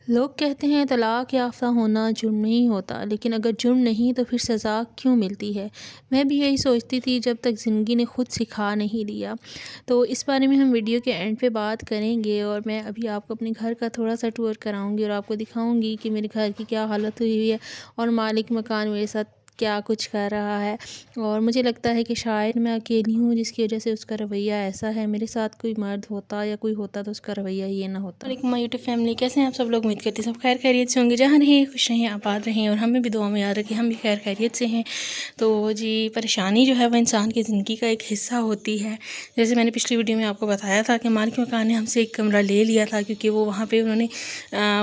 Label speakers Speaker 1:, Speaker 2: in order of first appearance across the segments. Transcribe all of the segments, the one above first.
Speaker 1: लोग कहते हैं तलाक याफ्ता होना जुर्म नहीं होता, लेकिन अगर जुर्म नहीं तो फिर सज़ा क्यों मिलती है। मैं भी यही सोचती थी जब तक ज़िंदगी ने ख़ुद सिखा नहीं दिया। तो इस बारे में हम वीडियो के एंड पे बात करेंगे और मैं अभी आपको अपने घर का थोड़ा सा टूर कराऊंगी और आपको दिखाऊंगी कि मेरे घर की क्या हालत हुई है और मालिक मकान मेरे साथ क्या कुछ कर रहा है। और मुझे लगता है कि शायद मैं अकेली हूँ जिसकी वजह से उसका रवैया ऐसा है। मेरे साथ कोई मर्द होता या कोई होता तो उसका रवैया ये ना होता।
Speaker 2: वालेकुम यूट्यूब फैमिली, कैसे हैं आप सब लोग। उम्मीद करती हैं सब खैर खैरियत से होंगे, जहाँ रहें खुश रहें आबाद रहें और हमें भी दुआ में याद रखें हम भी खैर खैरियत से हैं। तो जी, परेशानी जो है वो इंसान की ज़िंदगी का एक हिस्सा होती है। जैसे मैंने पिछली वीडियो में आपको बताया था कि मालिक मकान ने हमसे एक कमरा ले लिया था क्योंकि वो वहाँ पर उन्होंने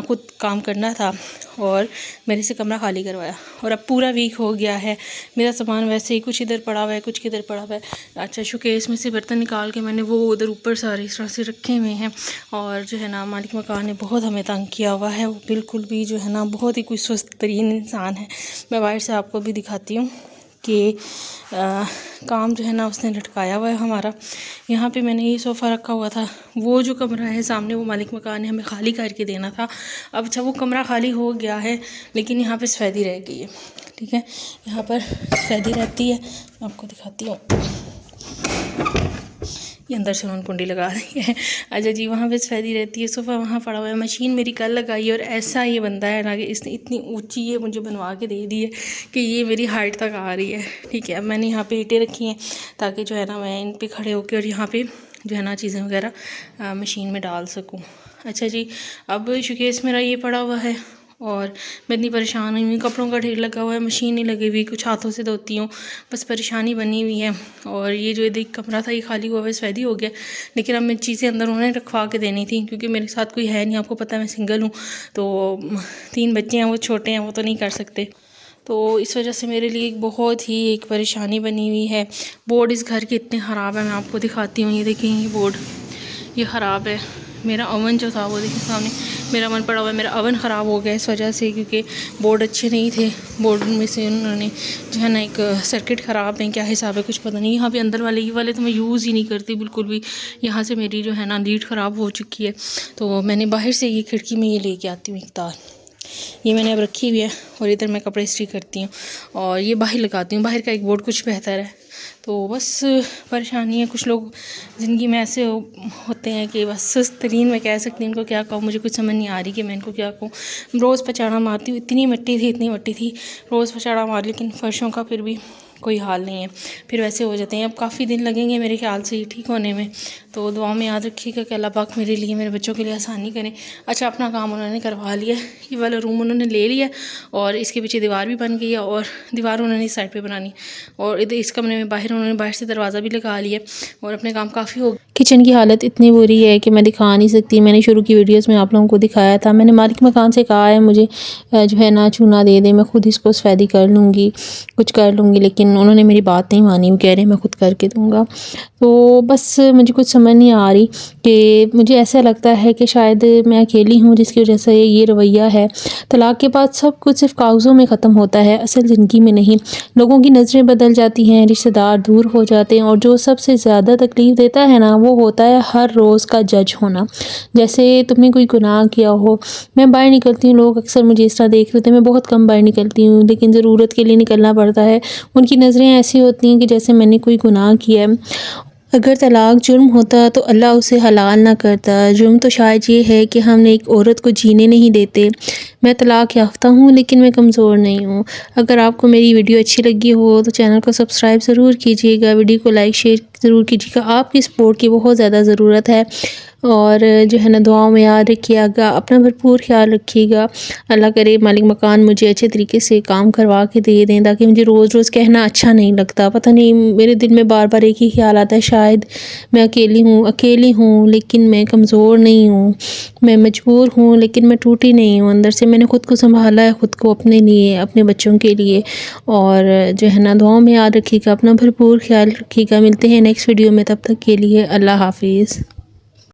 Speaker 2: ख़ुद काम करना था और मेरे से कमरा खाली करवाया। और अब पूरा वीक हो गया है, मेरा सामान वैसे ही कुछ इधर पड़ा हुआ है कुछ किधर पड़ा हुआ है। अच्छा, शोकेस में से बर्तन निकाल के मैंने वो उधर ऊपर सारे इस तरह से रखे हुए हैं। और जो है ना, मालिक मकान ने बहुत हमें तंग किया हुआ है। वो बिल्कुल भी जो है ना बहुत ही कोई सुस्त तरीन इंसान है। मैं बाहर से आपको भी दिखाती हूँ कि काम जो है ना उसने लटकाया हुआ है हमारा। यहाँ पे मैंने ये सोफ़ा रखा हुआ था। वो जो कमरा है सामने वो मालिक मकान ने हमें खाली करके देना था। अब अच्छा, वो कमरा खाली हो गया है लेकिन यहाँ पे सफ़ेदी रह गई है। ठीक है, यहाँ पर सफ़ेदी रहती है, मैं आपको दिखाती हूँ। ये अंदर से उन्होंने कुंडी लगा दी है। अच्छा जी, वहाँ पे सफ़ेदी रहती है। सोफ़ा वहाँ पड़ा हुआ है, मशीन मेरी कल लगाई है। और ऐसा ये बंदा है ना कि इसने इतनी ऊंची ये मुझे बनवा के दे दी है कि ये मेरी हाइट तक आ रही है। ठीक है, अब मैंने यहाँ पे ईंटें रखी हैं ताकि जो है ना मैं इन पे खड़े होकर और यहाँ पे जो है ना चीज़ें वगैरह मशीन में डाल सकूँ। अच्छा जी, अब शोकेस मेरा ये पड़ा हुआ है और मैं इतनी परेशान हुई हूँ। कपड़ों का ढेर लगा हुआ है, मशीन नहीं लगी हुई, कुछ हाथों से धोती हूँ, बस परेशानी बनी हुई है। और ये जो एक कमरा था ये खाली हुआ है, सफ़ेदी हो गया। लेकिन अब मेरी चीज़ें अंदर उन्होंने रखवा के देनी थी क्योंकि मेरे साथ कोई है नहीं। आपको पता है मैं सिंगल हूँ, तो 3 बच्चे हैं, वो छोटे हैं, वो तो नहीं कर सकते। तो इस वजह से मेरे लिए बहुत ही एक परेशानी बनी हुई है। बोर्ड इस घर के इतने ख़राब है, मैं आपको दिखाती हूँ। ये देखें, ये बोर्ड ये ख़राब है। मेरा ओवन जो था वो देखिए सामने मेरा ओवन पड़ा हुआ है। मेरा ओवन ख़राब हो गया इस वजह से क्योंकि बोर्ड अच्छे नहीं थे। बोर्ड में से उन्होंने जो है ना एक सर्किट ख़राब है, क्या हिसाब है कुछ पता नहीं। यहाँ पे अंदर वाले ये वाले तो मैं यूज़ ही नहीं करती बिल्कुल भी। यहाँ से मेरी जो है ना लीड ख़राब हो चुकी है, तो मैंने बाहर से ये खिड़की में ये लेके आती हूँ एक तार, ये मैंने अब रखी हुई है। और इधर मैं कपड़े इस्त्री करती हूँ और ये बाहर लगाती हूँ। बाहर का एक बोर्ड कुछ बेहतर है। तो बस परेशानी है। कुछ लोग ज़िंदगी में ऐसे होते हैं कि बस सुस्त तरीन, मैं कह सकती हूँ। इनको क्या कहूँ, मुझे कुछ समझ नहीं आ रही कि मैं इनको क्या कहूँ। रोज़ पचाड़ा मारती हूँ, इतनी मट्टी थी, रोज़ पचाड़ा मार, लेकिन फर्शों का फिर भी कोई हाल नहीं है, फिर वैसे हो जाते हैं। अब काफ़ी दिन लगेंगे मेरे ख्याल से ये ठीक होने में। तो दुआ में याद रखिएगा कि अल्लाह पाक मेरे लिए, मेरे बच्चों के लिए आसानी करें। अच्छा, अपना काम उन्होंने करवा लिया, ये वाला रूम उन्होंने ले लिया और इसके पीछे दीवार भी बन गई है और दीवार उन्होंने इस साइड पे बनानी। और इधर इस कमरे में बाहर उन्होंने बाहर से दरवाज़ा भी लगा लिया और अपने काम काफ़ी हो। किचन की हालत इतनी बुरी है कि मैं दिखा नहीं सकती। मैंने शुरू की वीडियोस में आप लोगों को दिखाया था। मैंने मालिक मकान से कहा है मुझे जो है ना चूना दे दे, मैं खुद इसको सफ़ेदी कर लूँगी, कुछ कर लूँगी, लेकिन उन्होंने मेरी बात नहीं मानी। वो कह रहे हैं मैं खुद करके दूँगा। तो बस मुझे कुछ समझ नहीं आ रही कि मुझे ऐसा लगता है कि शायद मैं अकेली हूँ जिसकी वजह से ये रवैया है। तलाक के बाद सब कुछ सिर्फ कागज़ों में ख़त्म होता है, असल ज़िंदगी में नहीं। लोगों की नज़रें बदल जाती हैं, रिश्तेदार दूर हो जाते हैं और जो सबसे ज़्यादा तकलीफ़ देता है ना वो होता है हर रोज़ का जज होना। जैसे तुमने कोई गुनाह किया हो। मैं बाहर निकलती हूँ, लोग अक्सर मुझे इस तरह देख लेते हैं। मैं बहुत कम बाहर निकलती हूँ लेकिन ज़रूरत के लिए निकलना पड़ता है। उनकी नज़रें ऐसी होती हैं कि जैसे मैंने कोई गुनाह किया है। अगर तलाक जुर्म होता तो अल्लाह उसे हलाल ना करता। जुर्म तो शायद ये है कि हमने एक औरत को जीने नहीं देते। मैं तलाक याफ्ता हूँ लेकिन मैं कमज़ोर नहीं हूँ। अगर आपको मेरी वीडियो अच्छी लगी हो तो चैनल को सब्सक्राइब ज़रूर कीजिएगा, वीडियो को लाइक शेयर ज़रूर कीजिएगा। आपकी सपोर्ट की बहुत ज़्यादा ज़रूरत है। और जो है ना दुआओं में याद रखिएगा, अपना भरपूर ख्याल रखिएगा। अल्लाह करे मालिक मकान मुझे अच्छे तरीके से काम करवा के दे दें ताकि मुझे रोज़ रोज़ कहना अच्छा नहीं लगता। पता नहीं मेरे दिल में बार बार एक ही ख्याल आता है, शायद मैं अकेली हूँ लेकिन मैं कमज़ोर नहीं हूँ। मैं मजबूर हूँ लेकिन मैं टूटी नहीं हूँ। अंदर से मैंने ख़ुद को संभाला है, ख़ुद को अपने लिए, अपने बच्चों के लिए। और जो है ना दुआओं में याद रखिएगा, अपना भरपूर ख्याल रखिएगा। मिलते हैं नेक्स्ट वीडियो में, तब तक के लिए अल्लाह हाफिज़।